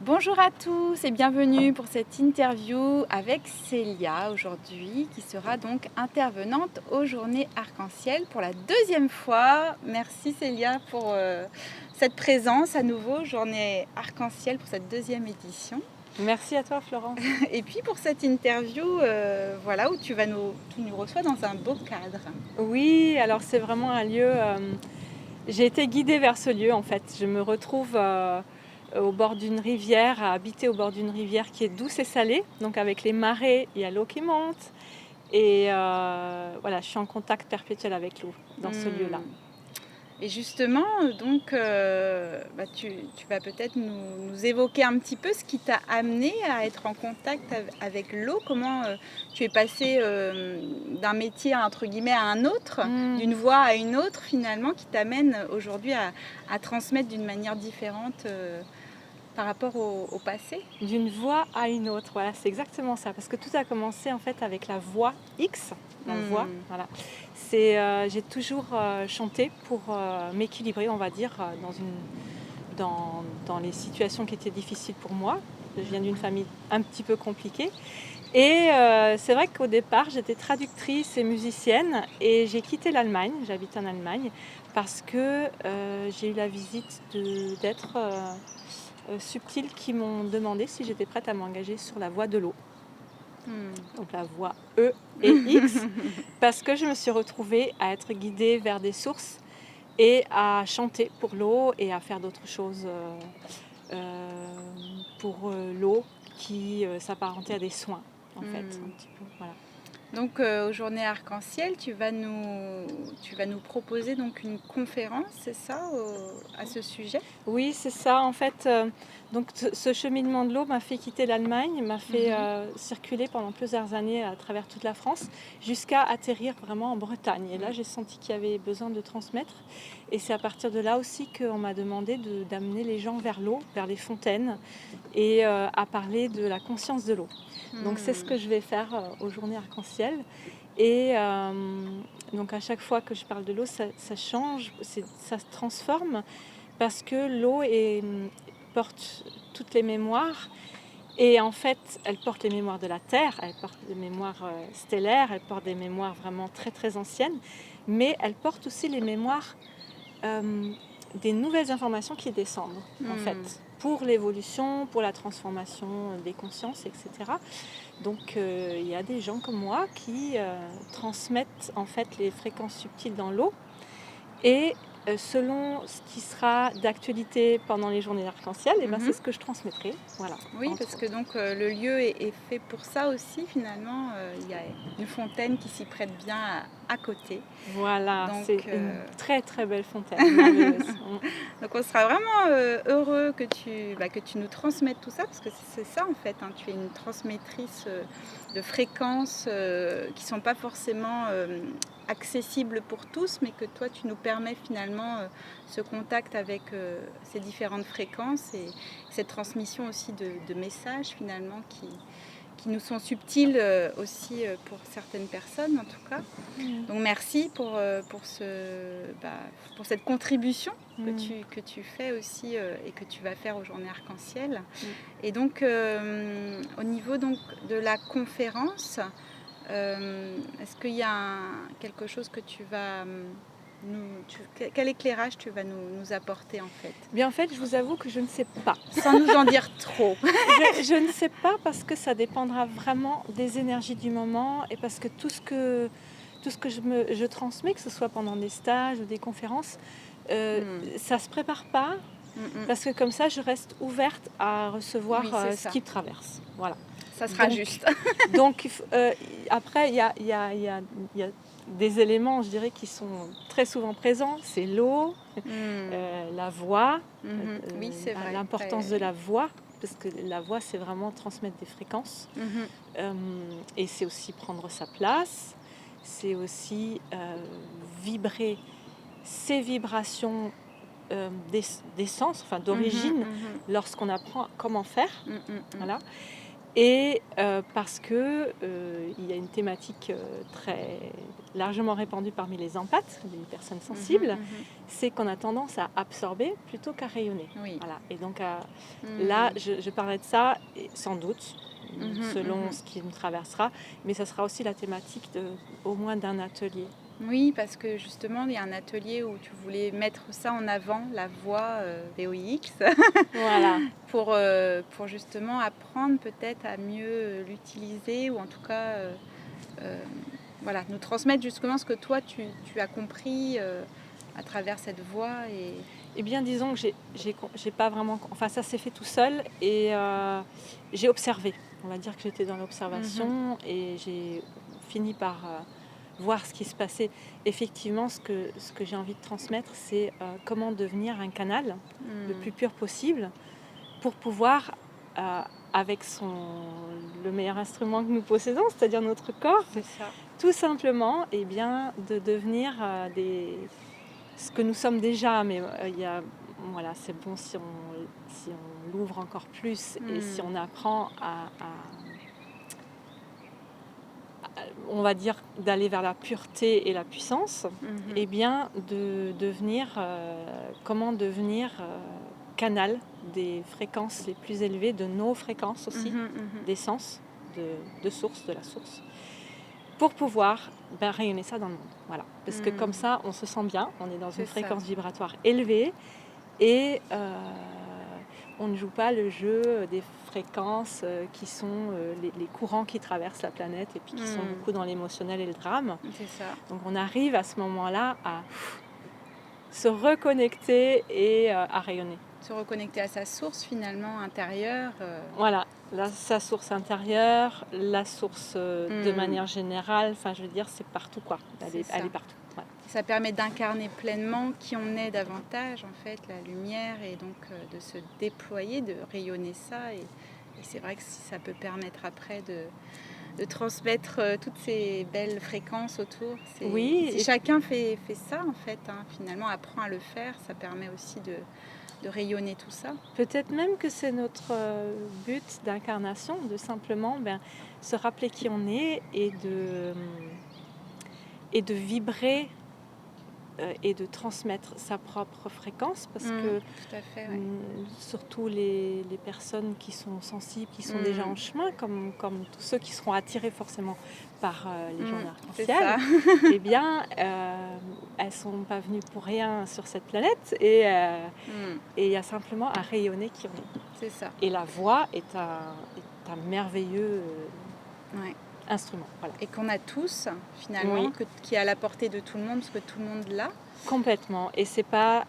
Bonjour à tous et bienvenue pour cette interview avec Célia aujourd'hui qui sera donc intervenante aux Journées Arc-en-Ciel pour la deuxième fois. Merci Célia pour cette présence à nouveau, Journées Arc-en-Ciel pour cette deuxième édition. Merci à toi Florence. Et puis pour cette interview, voilà, où tu nous reçois dans un beau cadre. Oui, alors c'est vraiment un lieu, j'ai été guidée vers ce lieu en fait. Je me retrouve au bord d'une rivière, à habiter au bord d'une rivière qui est douce et salée. Donc avec les marées, il y a l'eau qui monte. Et voilà, je suis en contact perpétuel avec l'eau dans ce lieu-là. Et justement, donc, tu vas peut-être nous évoquer un petit peu ce qui t'a amené à être en contact avec l'eau. Comment tu es passé d'un métier entre guillemets à un autre, d'une voie à une autre finalement, qui t'amène aujourd'hui à transmettre d'une manière différente par rapport au passé. D'une voie à une autre, voilà, c'est exactement ça. Parce que tout a commencé en fait avec la voix X, la voix, voilà. J'ai toujours chanté pour m'équilibrer, on va dire, dans les situations qui étaient difficiles pour moi. Je viens d'une famille un petit peu compliquée. Et c'est vrai qu'au départ, j'étais traductrice et musicienne et j'ai quitté l'Allemagne, j'habite en Allemagne, parce que j'ai eu la visite d'êtres subtils qui m'ont demandé si j'étais prête à m'engager sur la voie de l'eau. Donc la voie E et X, parce que je me suis retrouvée à être guidée vers des sources et à chanter pour l'eau et à faire d'autres choses pour l'eau qui s'apparentait à des soins en fait, un petit peu, voilà. Donc aux Journées Arc-en-Ciel, tu vas nous proposer donc une conférence, c'est ça, à ce sujet? Oui, c'est ça. En fait, donc ce cheminement de l'eau m'a fait quitter l'Allemagne, m'a fait circuler pendant plusieurs années à travers toute la France, jusqu'à atterrir vraiment en Bretagne. Et là, j'ai senti qu'il y avait besoin de transmettre. Et c'est à partir de là aussi qu'on m'a demandé d'amener les gens vers l'eau, vers les fontaines, et à parler de la conscience de l'eau. Donc c'est ce que je vais faire aux Journées Arc-en-Ciel. Et donc à chaque fois que je parle de l'eau, ça change, ça se transforme. Parce que l'eau porte toutes les mémoires et en fait elle porte les mémoires de la Terre, elle porte des mémoires stellaires, elle porte des mémoires vraiment très très anciennes, mais elle porte aussi les mémoires des nouvelles informations qui descendent en fait, pour l'évolution, pour la transformation des consciences, etc. Donc il y a des gens comme moi qui transmettent en fait les fréquences subtiles dans l'eau et selon ce qui sera d'actualité pendant les Journées Arc-en-Ciel, et c'est ce que je transmettrai. Voilà, oui, parce que donc le lieu est fait pour ça aussi finalement. Il y a une fontaine qui s'y prête bien à côté. Voilà, donc, c'est une très très belle fontaine, merveilleuse. Donc on sera vraiment heureux que tu nous transmettes tout ça, parce que c'est ça en fait, hein, tu es une transmettrice de fréquences qui ne sont pas forcément accessibles pour tous, mais que toi tu nous permets finalement ce contact avec ces différentes fréquences et cette transmission aussi de messages finalement qui nous sont subtils aussi pour certaines personnes en tout cas. Donc merci pour cette contribution que tu fais aussi et que tu vas faire aux Journées Arc-en-Ciel. Et donc au niveau donc, de la conférence, est-ce qu'il y a quelque chose que tu vas... quel éclairage tu vas nous apporter en fait? Bien en fait, je vous avoue que je ne sais pas. Sans nous en dire trop. je ne sais pas parce que ça dépendra vraiment des énergies du moment et parce que tout ce que je transmets, que ce soit pendant des stages ou des conférences, ça ne se prépare pas. Parce que comme ça, je reste ouverte à recevoir ce qui traverse. Voilà. Ça sera juste. Donc après, il y a des éléments, je dirais, qui sont très souvent présents. C'est l'eau, la voix, oui, c'est vrai. l'importance de la voix, parce que la voix, c'est vraiment transmettre des fréquences. Et c'est aussi prendre sa place. C'est aussi vibrer ces vibrations d'essence, enfin d'origine, lorsqu'on apprend comment faire. Voilà. Et parce que il y a une thématique très largement répandue parmi les empathes, les personnes sensibles, c'est qu'on a tendance à absorber plutôt qu'à rayonner. Oui. Voilà. Et donc là, je parlais de ça, et sans doute, selon ce qui nous traversera, mais ça sera aussi la thématique au moins d'un atelier. Oui, parce que justement, il y a un atelier où tu voulais mettre ça en avant, la voix VOIX, Voilà. pour justement apprendre peut-être à mieux l'utiliser, ou en tout cas, voilà, nous transmettre justement ce que toi, tu as compris à travers cette voix. Eh bien, disons que j'ai pas vraiment... Enfin, ça s'est fait tout seul et j'ai observé. On va dire que j'étais dans l'observation et j'ai fini par voir ce qui se passait. Effectivement, ce que j'ai envie de transmettre, c'est comment devenir un canal le plus pur possible pour pouvoir, avec le meilleur instrument que nous possédons, c'est-à-dire notre corps, tout simplement, eh bien, de devenir ce que nous sommes déjà, mais voilà, c'est bon si on l'ouvre encore plus et si on apprend on va dire, d'aller vers la pureté et la puissance, et bien de devenir, comment devenir canal des fréquences les plus élevées, de nos fréquences aussi, des sens, de source, de la source, pour pouvoir rayonner ça dans le monde. Voilà. Parce que comme ça, on se sent bien, on est dans une fréquence vibratoire élevée et on ne joue pas le jeu des fréquences qui sont les courants qui traversent la planète et puis qui sont beaucoup dans l'émotionnel et le drame. C'est ça. Donc on arrive à ce moment-là à se reconnecter et à rayonner. Se reconnecter à sa source finalement intérieure. Voilà, sa source intérieure, la source de manière générale, enfin je veux dire c'est partout quoi, elle est partout. Ouais. Ça permet d'incarner pleinement qui on est davantage en fait, la lumière, et donc de se déployer, de rayonner ça, et c'est vrai que ça peut permettre après de transmettre toutes ces belles fréquences autour. Oui, si chacun fait ça en fait, finalement apprend à le faire, ça permet aussi de rayonner tout ça. Peut-être même que c'est notre but d'incarnation, de simplement se rappeler qui on est et de vibrer et de transmettre sa propre fréquence, parce que tout à fait, surtout les personnes qui sont sensibles, qui sont déjà en chemin, comme tous ceux qui seront attirés forcément par les journées arc-en-ciel, eh bien elles ne sont pas venues pour rien sur cette planète et il y a simplement à rayonner qui on est. C'est ça. Et la voix est un merveilleux instrument. Voilà. Et qu'on a tous, finalement, qui est à la portée de tout le monde, parce que tout le monde l'a. Complètement. Et c'est pas,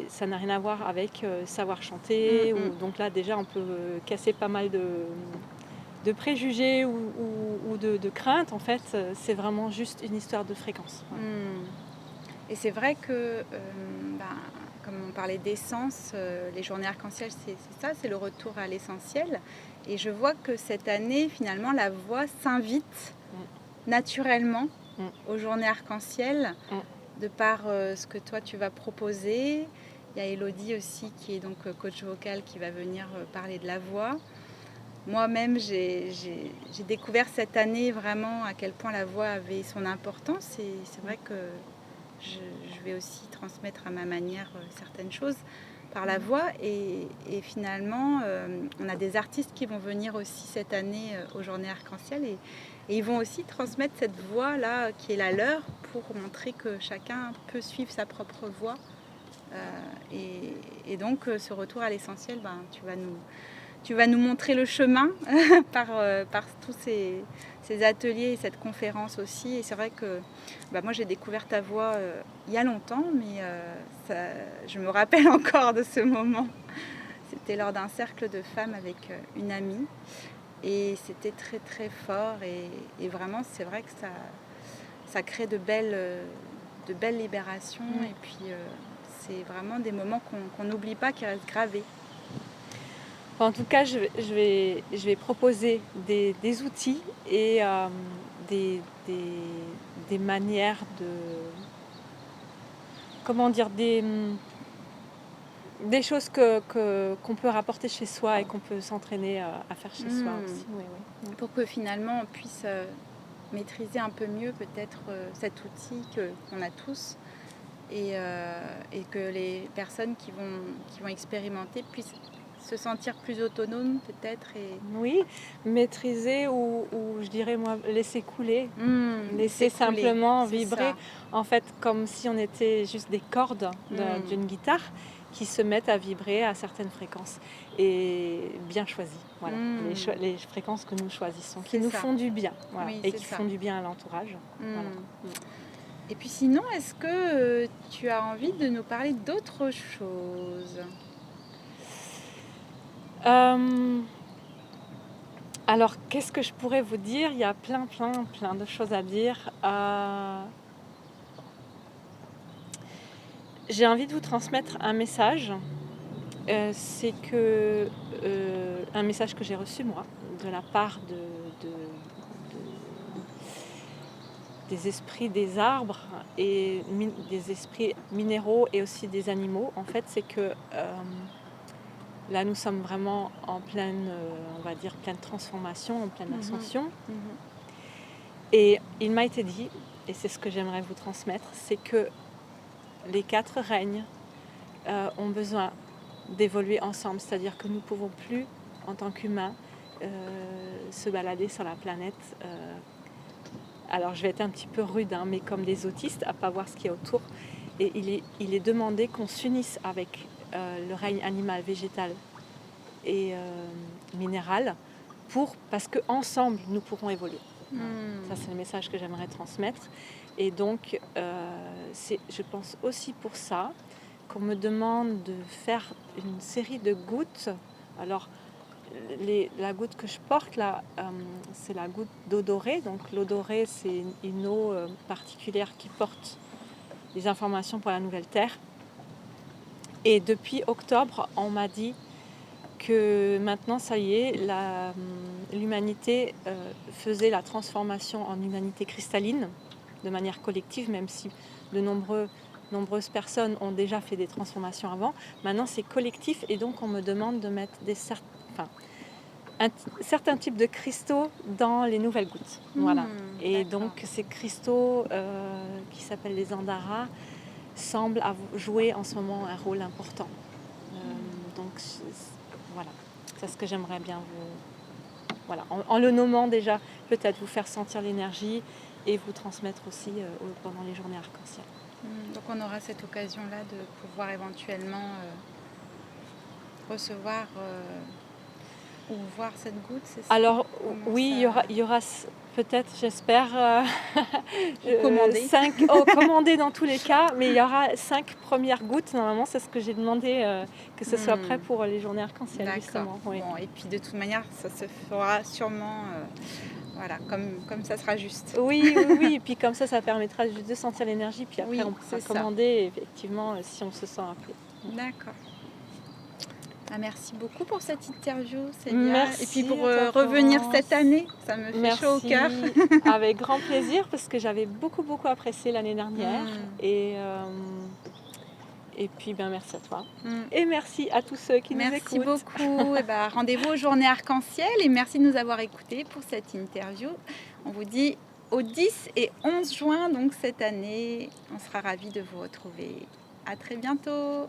ça n'a rien à voir avec savoir chanter. Donc là, déjà, on peut casser pas mal de préjugés ou de craintes. En fait, c'est vraiment juste une histoire de fréquence. Voilà. Et c'est vrai que, comme on parlait d'essence, les journées arc-en-ciel, c'est ça, c'est le retour à l'essentiel. Et je vois que cette année, finalement, la voix s'invite naturellement aux journées arc-en-ciel, de par ce que toi tu vas proposer. Il y a Elodie aussi qui est donc coach vocal qui va venir parler de la voix. Moi-même, j'ai découvert cette année vraiment à quel point la voix avait son importance, et c'est vrai que je vais aussi transmettre à ma manière certaines choses par la voix, et finalement on a des artistes qui vont venir aussi cette année aux journées arc-en-ciel, et ils vont aussi transmettre cette voix là qui est la leur, pour montrer que chacun peut suivre sa propre voix, et donc ce retour à l'essentiel, tu vas nous montrer le chemin par tous ces ateliers et cette conférence aussi. Et c'est vrai que moi j'ai découvert ta voix il y a longtemps, mais je me rappelle encore de ce moment. C'était lors d'un cercle de femmes avec une amie, et c'était très très fort, et vraiment c'est vrai que ça crée de belles libérations, et puis c'est vraiment des moments qu'on n'oublie pas, qui restent gravés. En tout cas, je vais proposer des outils et des manières de... Comment dire, des choses qu'on peut rapporter chez soi et qu'on peut s'entraîner à faire chez soi aussi. Oui, oui. Pour que finalement on puisse maîtriser un peu mieux peut-être cet outil qu'on a tous et que les personnes qui vont expérimenter puissent se sentir plus autonomes peut-être. Oui, maîtriser ou je dirais moi laisser couler, laisser simplement vibrer, en fait comme si on était juste des cordes d'une guitare qui se mettent à vibrer à certaines fréquences et bien choisies. Voilà. Les fréquences que nous choisissons, qui nous font du bien et qui font du bien à l'entourage. Voilà. Et puis sinon, est-ce que tu as envie de nous parler d'autre chose ? Alors, qu'est-ce que je pourrais vous dire ? Il y a plein de choses à dire. J'ai envie de vous transmettre un message. C'est que un message que j'ai reçu moi de la part des esprits des arbres et des esprits minéraux et aussi des animaux. En fait, c'est que là, nous sommes vraiment en pleine, on va dire, pleine transformation, en pleine ascension. Et il m'a été dit, et c'est ce que j'aimerais vous transmettre, c'est que les 4 règnes ont besoin d'évoluer ensemble. C'est-à-dire que nous ne pouvons plus, en tant qu'humains, se balader sur la planète. Alors, je vais être un petit peu rude, mais comme des autistes, à ne pas voir ce qu'il y a autour. Et il est demandé qu'on s'unisse avec le règne animal, végétal et minéral, parce qu'ensemble, nous pourrons évoluer. Ça, c'est le message que j'aimerais transmettre. Et donc, c'est, je pense aussi pour ça qu'on me demande de faire une série de gouttes. Alors, la goutte que je porte là, c'est la goutte d'eau dorée. Donc l'eau dorée, c'est une eau particulière qui porte les informations pour la nouvelle Terre. Et depuis octobre, on m'a dit que maintenant, ça y est, l'humanité faisait la transformation en humanité cristalline de manière collective, même si de nombreuses personnes ont déjà fait des transformations avant. Maintenant, c'est collectif et donc on me demande de mettre un certain type de cristaux dans les nouvelles gouttes. Voilà. Et donc, ces cristaux qui s'appellent les Andara semblent jouer en ce moment un rôle important. Donc, voilà. C'est ce que j'aimerais bien vous... Voilà. En le nommant déjà, peut-être vous faire sentir l'énergie et vous transmettre aussi pendant les journées arc-en-ciel. Donc on aura cette occasion-là de pouvoir éventuellement recevoir ou voir cette goutte, c'est ça ? Alors oui, il y aura peut-être, j'espère, commandé dans tous les cas, mais il y aura 5 premières gouttes. Normalement, c'est ce que j'ai demandé, que ce soit prêt pour les journées arc-en-ciel, justement. Oui. Bon, et puis de toute manière, ça se fera sûrement... Voilà, comme ça sera juste. Oui, et puis comme ça permettra juste de sentir l'énergie, puis après on pourra commander, effectivement, si on se sent appelé. D'accord. Merci beaucoup pour cette interview, Célia. Merci. Et puis pour revenir cette année, ça me fait chaud au cœur. Avec grand plaisir, parce que j'avais beaucoup apprécié l'année dernière. Et puis, merci à toi. Et merci à tous ceux qui nous écoutent. Merci beaucoup. Rendez-vous aux Journées Arc-en-Ciel et merci de nous avoir écoutés pour cette interview. On vous dit au 10 et 11 juin, donc cette année. On sera ravis de vous retrouver. À très bientôt.